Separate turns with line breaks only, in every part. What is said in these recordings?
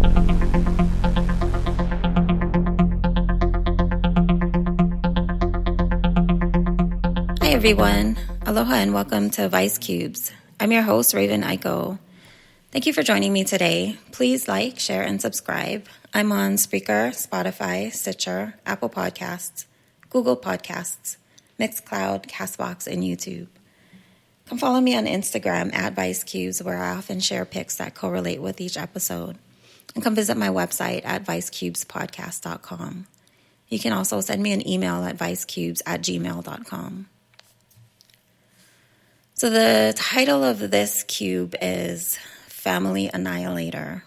Hi everyone, aloha and welcome to Vice Cubes. I'm your host, Raven Aiko. Thank you for joining me today. Please like, share, and subscribe. I'm on Spreaker, Spotify, Stitcher, Apple Podcasts, Google Podcasts, Mixcloud, Castbox, and YouTube. Come follow me on Instagram at Vice Cubes, where I often share pics that correlate with each episode. And come visit my website at vicecubespodcast.com. You can also send me an email at vicecubes@gmail.com. So the title of this cube is Family Annihilator.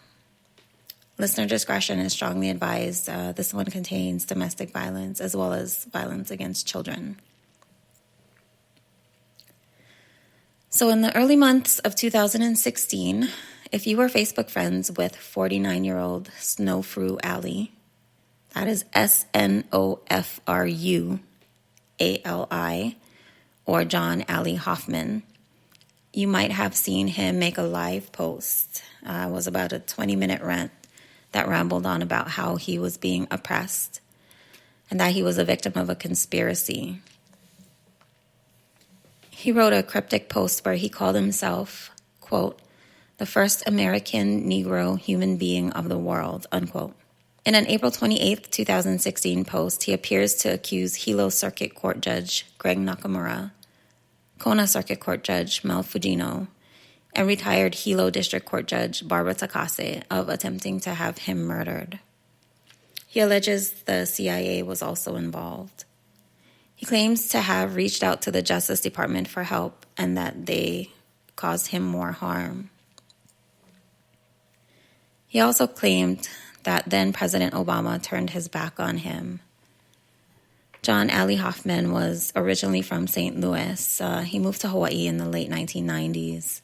Listener discretion is strongly advised. This one contains domestic violence as well as violence against children. So in the early months of 2016, if you were Facebook friends with 49-year-old Snowfru Ali, that is SNOFRUALI, or John Ali Hoffman, you might have seen him make a live post. It was about a 20-minute rant that rambled on about how he was being oppressed and that he was a victim of a conspiracy. He wrote a cryptic post where he called himself, quote, the first American Negro human being of the world, unquote. In an April 28, 2016 post, he appears to accuse Hilo Circuit Court Judge Greg Nakamura, Kona Circuit Court Judge Mel Fujino, and retired Hilo District Court Judge Barbara Takase of attempting to have him murdered. He alleges the CIA was also involved. He claims to have reached out to the Justice Department for help and that they caused him more harm. He also claimed that then President Obama turned his back on him. John Ali Hoffman was originally from St. Louis. He moved to Hawaii in the late 1990s.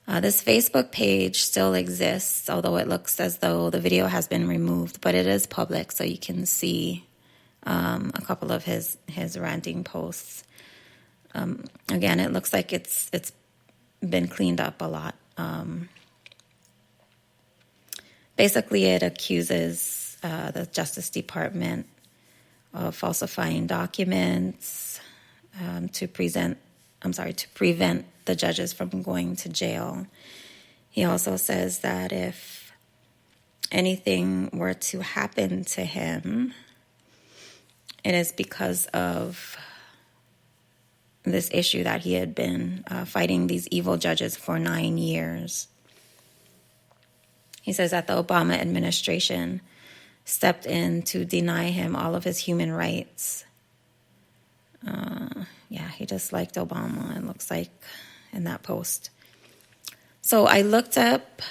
This Facebook page still exists, although it looks as though the video has been removed, but it is public, so you can see a couple of his ranting posts. Again, it looks like it's been cleaned up a lot. Basically, it accuses the Justice Department of falsifying documents to prevent the judges from going to jail. He also says that if anything were to happen to him, it is because of this issue that he had been fighting these evil judges for 9 years. He says that the Obama administration stepped in to deny him all of his human rights. He disliked Obama, it looks like, in that post. So I looked up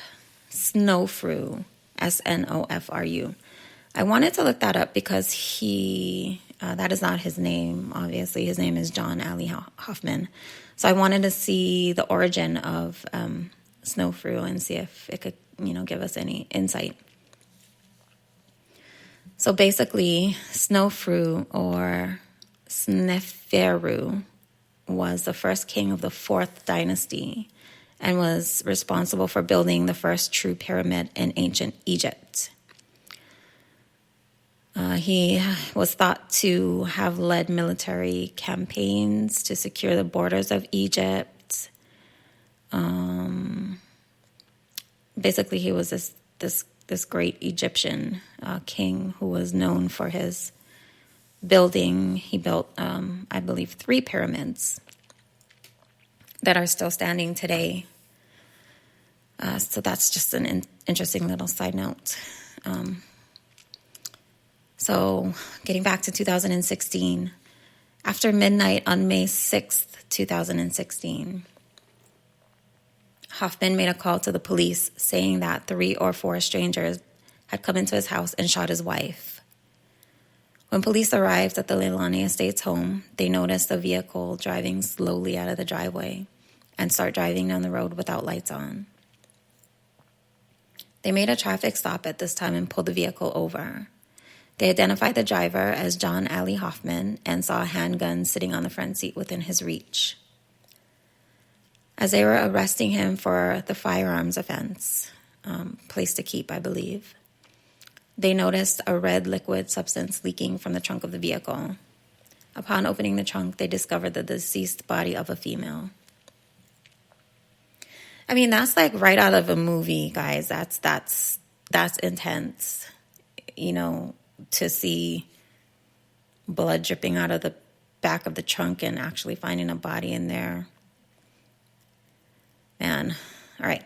Snowfru, SNOFRU. I wanted to look that up because that is not his name, obviously. His name is John Ali Hoffman. So I wanted to see the origin of Snowfru and see if it could, give us any insight. So basically, Snowfru or Sneferu was the first king of the 4th dynasty and was responsible for building the first true pyramid in ancient Egypt. He was thought to have led military campaigns to secure the borders of Egypt. Basically, he was this great Egyptian king who was known for his building. He built, I believe, 3 pyramids that are still standing today. So that's just an interesting little side note. So getting back to 2016, after midnight on May 6th, 2016, Hoffman made a call to the police saying that 3 or 4 strangers had come into his house and shot his wife. When police arrived at the Leilani Estates home, they noticed a vehicle driving slowly out of the driveway and start driving down the road without lights on. They made a traffic stop at this time and pulled the vehicle over. They identified the driver as John Ali Hoffman and saw a handgun sitting on the front seat within his reach. As they were arresting him for the firearms offense, place to keep, I believe. They noticed a red liquid substance leaking from the trunk of the vehicle. Upon opening the trunk, they discovered the deceased body of a female. I mean, that's like right out of a movie, guys. That's intense, to see blood dripping out of the back of the trunk and actually finding a body in there. Man, all right.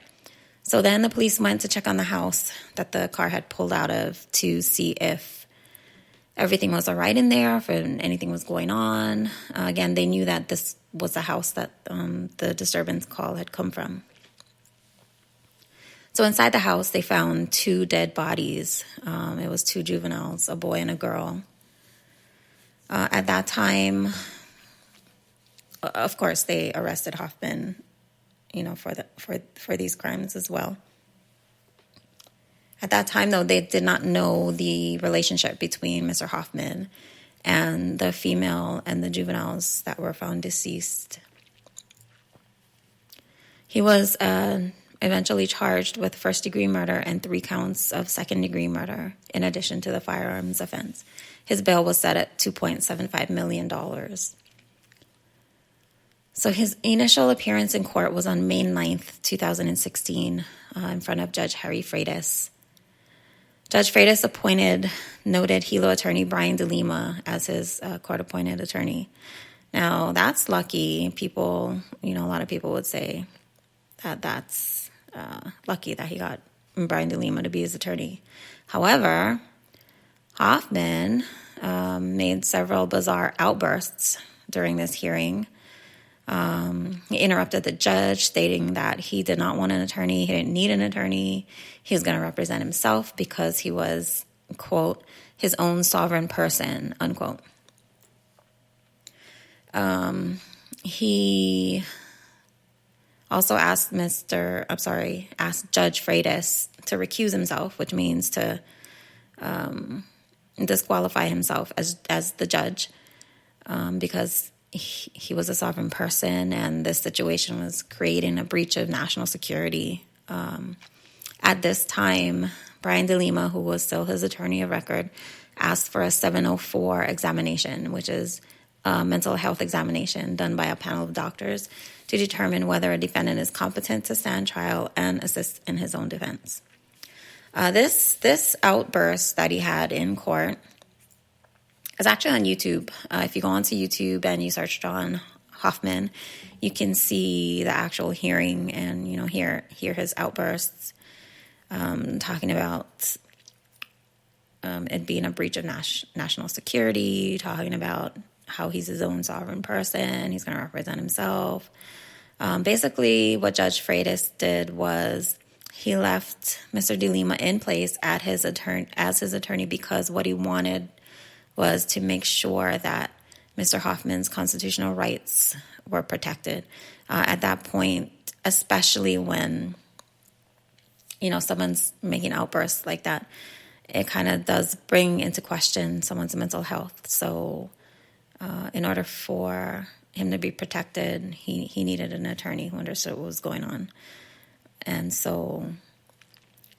So then the police went to check on the house that the car had pulled out of to see if everything was all right in there, if anything was going on. Again, they knew that this was the house that the disturbance call had come from. So inside the house, they found 2 dead bodies. It was 2 juveniles, a boy and a girl. At that time, of course, they arrested Hoffman, for these crimes as well. At that time, though, they did not know the relationship between Mr. Hoffman and the female and the juveniles that were found deceased. He was eventually charged with first-degree murder and 3 counts of second-degree murder, in addition to the firearms offense. His bail was set at $2.75 million. So his initial appearance in court was on May 9th, 2016, in front of Judge Harry Freitas. Judge Freitas appointed noted Hilo attorney Brian DeLima as his court-appointed attorney. Now, that's lucky. People, a lot of people would say that that's lucky that he got Brian DeLima to be his attorney. However, Hoffman made several bizarre outbursts during this hearing. He interrupted the judge, stating that he did not want an attorney. He didn't need an attorney. He was going to represent himself because he was, quote, his own sovereign person, unquote. He also asked Judge Freitas to recuse himself, which means to disqualify himself as the judge, because he was a sovereign person, and this situation was creating a breach of national security. At this time, Brian DeLima, who was still his attorney of record, asked for a 704 examination, which is a mental health examination done by a panel of doctors to determine whether a defendant is competent to stand trial and assist in his own defense. This outburst that he had in court is actually on YouTube. If you go onto YouTube and you search John Hoffman, you can see the actual hearing and hear his outbursts, talking about it being a breach of national security, talking about how he's his own sovereign person, he's going to represent himself. Basically, what Judge Freitas did was he left Mr. DeLima in place as his attorney because what he wanted was to make sure that Mr. Hoffman's constitutional rights were protected. At that point, especially when, someone's making outbursts like that, it kind of does bring into question someone's mental health. So in order for him to be protected, he needed an attorney who understood what was going on. And so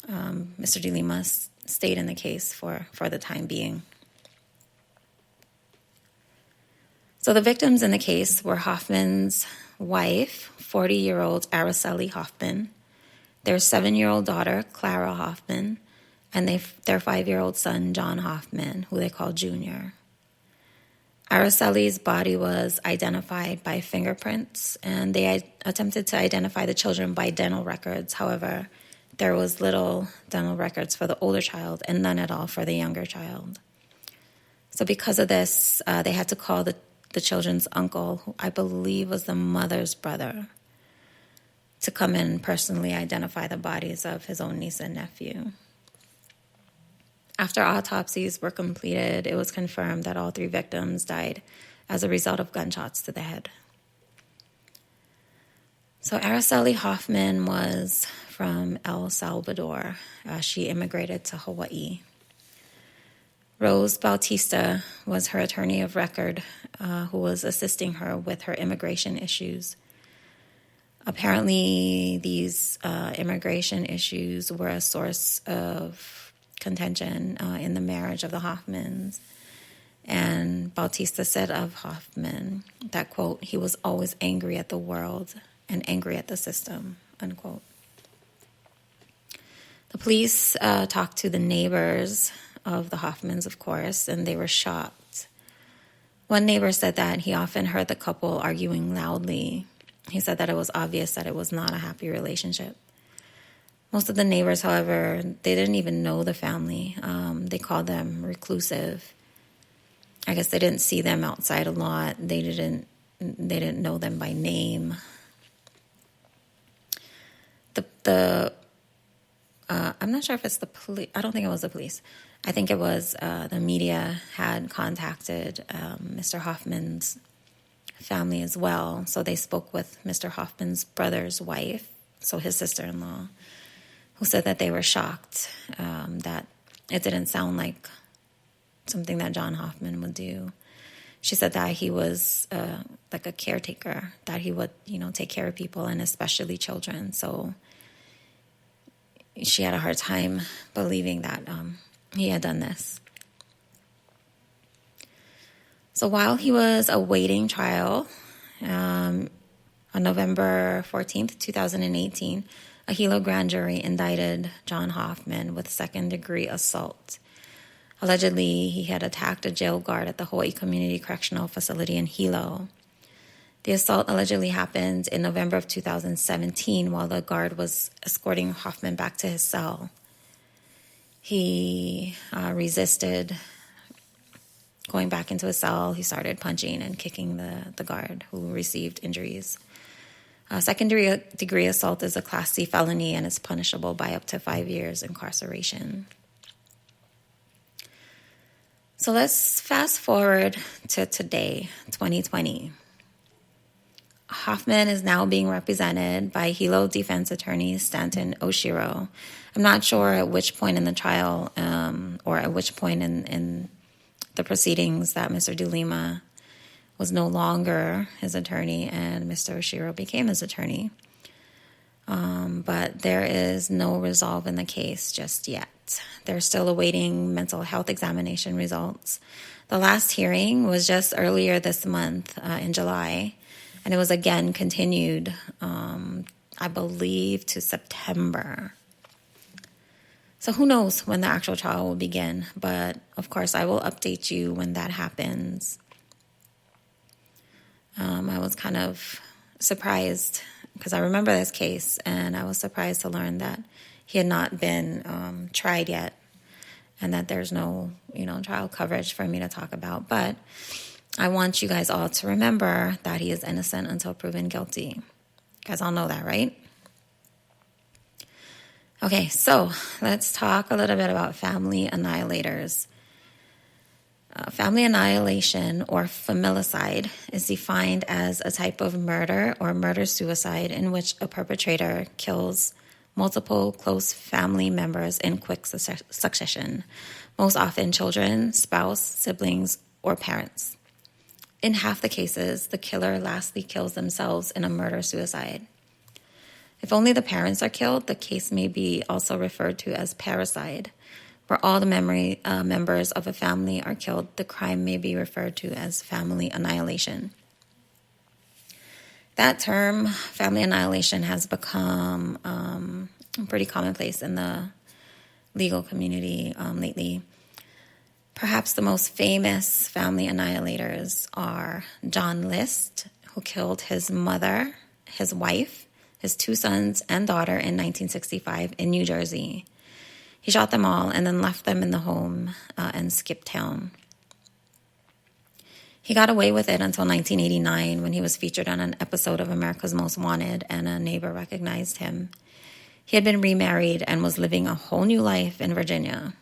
Mr. DeLima stayed in the case for the time being. So the victims in the case were Hoffman's wife, 40-year-old Araceli Hoffman, their 7-year-old daughter, Clara Hoffman, and their 5-year-old son, John Hoffman, who they called Junior. Araceli's body was identified by fingerprints, and they attempted to identify the children by dental records. However, there was little dental records for the older child and none at all for the younger child. So because of this, they had to call the children's uncle, who I believe was the mother's brother, to come in and personally identify the bodies of his own niece and nephew. After autopsies were completed, it was confirmed that all 3 victims died as a result of gunshots to the head. So Araceli Hoffman was from El Salvador. She immigrated to Hawaii. Rose Bautista was her attorney of record, who was assisting her with her immigration issues. Apparently, these immigration issues were a source of contention in the marriage of the Hoffmans. And Bautista said of Hoffman that, quote, he was always angry at the world and angry at the system, unquote. The police talked to the neighbors of the Hoffmans, of course, and they were shocked. One neighbor said that he often heard the couple arguing loudly. He said that it was obvious that it was not a happy relationship. Most of the neighbors, however, they didn't even know the family. They called them reclusive. I guess they didn't see them outside a lot. They didn't know them by name. I'm not sure if it's the police. I don't think it was the police. I think it was the media had contacted Mr. Hoffman's family as well. So they spoke with Mr. Hoffman's brother's wife, so his sister-in-law, who said that they were shocked that it didn't sound like something that John Hoffman would do. She said that he was like a caretaker, that he would, take care of people and especially children. So she had a hard time believing that he had done this. So while he was awaiting trial on November 14th, 2018, a Hilo grand jury indicted John Hoffman with second-degree assault. Allegedly, he had attacked a jail guard at the Hawaii Community Correctional Facility in Hilo. The assault allegedly happened in November of 2017 while the guard was escorting Hoffman back to his cell. He resisted going back into his cell. He started punching and kicking the guard, who received injuries. Second-degree assault is a Class C felony and is punishable by up to 5 years incarceration. So let's fast forward to today, 2020. Hoffman is now being represented by Hilo defense attorney Stanton Oshiro. I'm not sure at which point in the trial or at which point in the proceedings that Mr. DeLima was no longer his attorney and Mr. Oshiro became his attorney. But there is no resolve in the case just yet. They're still awaiting mental health examination results. The last hearing was just earlier this month in July, and it was again continued, I believe, to September. So who knows when the actual trial will begin, but of course I will update you when that happens. I was kind of surprised because I remember this case, and I was surprised to learn that he had not been tried yet and that there's no, trial coverage for me to talk about. But I want you guys all to remember that he is innocent until proven guilty. You guys all know that, right? Okay, so let's talk a little bit about family annihilators. Family annihilation, or familicide, is defined as a type of murder or murder-suicide in which a perpetrator kills multiple close family members in quick succession, most often children, spouse, siblings, or parents. In half the cases, the killer lastly kills themselves in a murder-suicide. If only the parents are killed, the case may be also referred to as parricide. Where all the members of a family are killed, the crime may be referred to as family annihilation. That term, family annihilation, has become pretty commonplace in the legal community lately. Perhaps the most famous family annihilators are John List, who killed his mother, his wife, his 2 sons and daughter in 1965 in New Jersey. He shot them all and then left them in the home and skipped town. He got away with it until 1989 when he was featured on an episode of America's Most Wanted and a neighbor recognized him. He had been remarried and was living a whole new life in Virginia.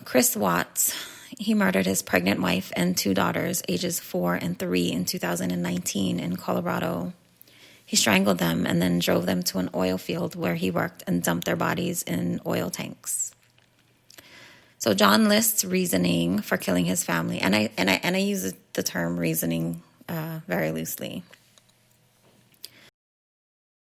Chris Watts, he murdered his pregnant wife and 2 daughters, ages 4 and 3, in 2019 in Colorado. He strangled them and then drove them to an oil field where he worked and dumped their bodies in oil tanks. So John List's reasoning for killing his family, and I use the term reasoning very loosely.